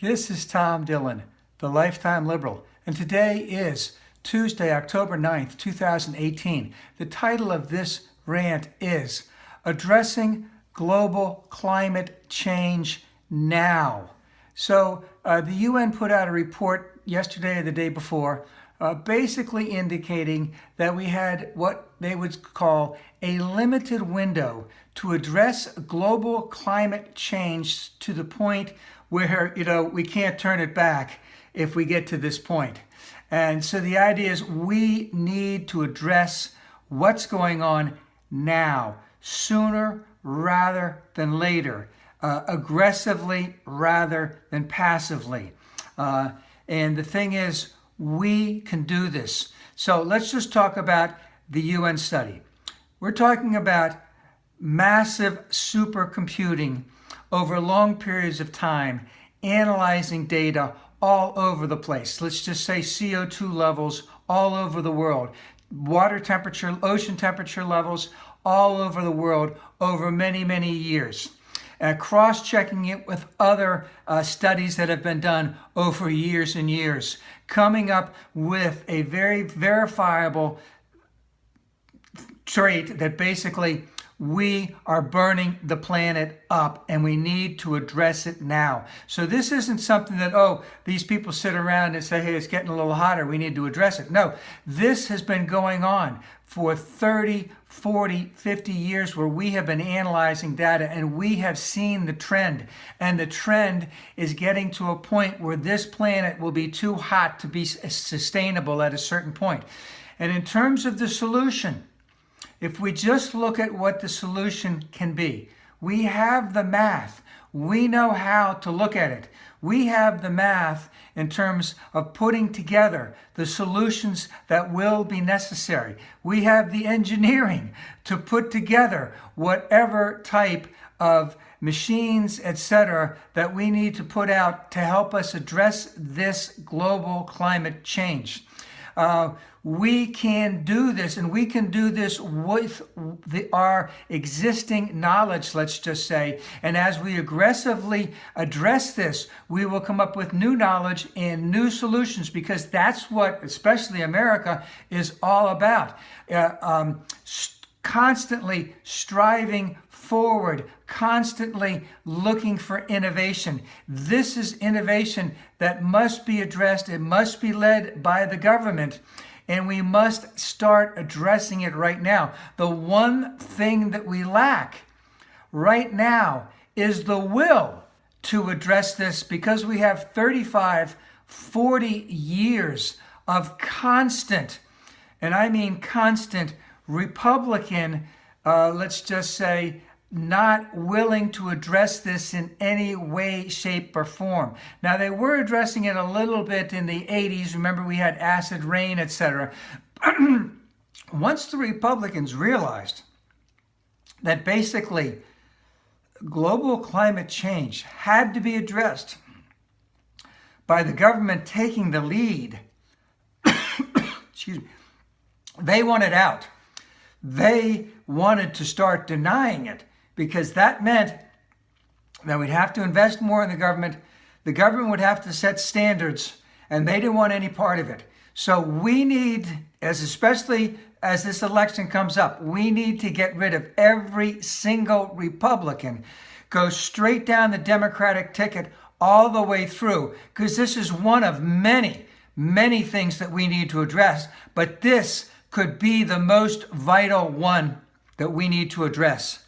This is Tom Dillon, the Lifetime Liberal, and today is Tuesday, October 9th, 2018. The title of this rant is Addressing Global Climate Change Now. So the UN put out a report yesterday or the day before basically indicating that we had what they would call a limited window to address global climate change to the point where, we can't turn it back if we get to this point. And so the idea is we need to address what's going on now, sooner rather than later, aggressively rather than passively. And the thing is, we can do this. So let's just talk about the UN study. We're talking about massive supercomputing over long periods of time, analyzing data all over the place. Let's just say CO2 levels all over the world, water temperature, ocean temperature levels all over the world over many, many years. Cross-checking it with other studies that have been done over years and years, coming up with a very verifiable trait that basically we are burning the planet up and we need to address it now. So this isn't something that, these people sit around and say, hey, it's getting a little hotter, we need to address it. No, this has been going on for 30, 40, 50 years where we have been analyzing data and we have seen the trend. And the trend is getting to a point where this planet will be too hot to be sustainable at a certain point. And in terms of the solution, if we just look at what the solution can be, we have the math. We know how to look at it. We have the math in terms of putting together the solutions that will be necessary. We have the engineering to put together whatever type of machines, etc., that we need to put out to help us address this global climate change. We can do this, and we can do this with our existing knowledge, let's just say. And as we aggressively address this, we will come up with new knowledge and new solutions, because that's what, especially America, is all about. Constantly striving forward, constantly looking for innovation. This is innovation that must be addressed. It must be led by the government, and we must start addressing it right now. The one thing that we lack right now is the will to address this, because we have 35, 40 years of constant, and I mean constant, Republican, let's just say, not willing to address this in any way, shape, or form. Now, they were addressing it a little bit in the 80s. Remember, we had acid rain, etc. Once the Republicans realized that basically global climate change had to be addressed by the government taking the lead, excuse me, they wanted out. They wanted to start denying it, because that meant that we'd have to invest more in the government. The government would have to set standards, and they didn't want any part of it. So we need, especially as this election comes up, we need to get rid of every single Republican, go straight down the Democratic ticket all the way through, because this is one of many, many things that we need to address. But this could be the most vital one that we need to address.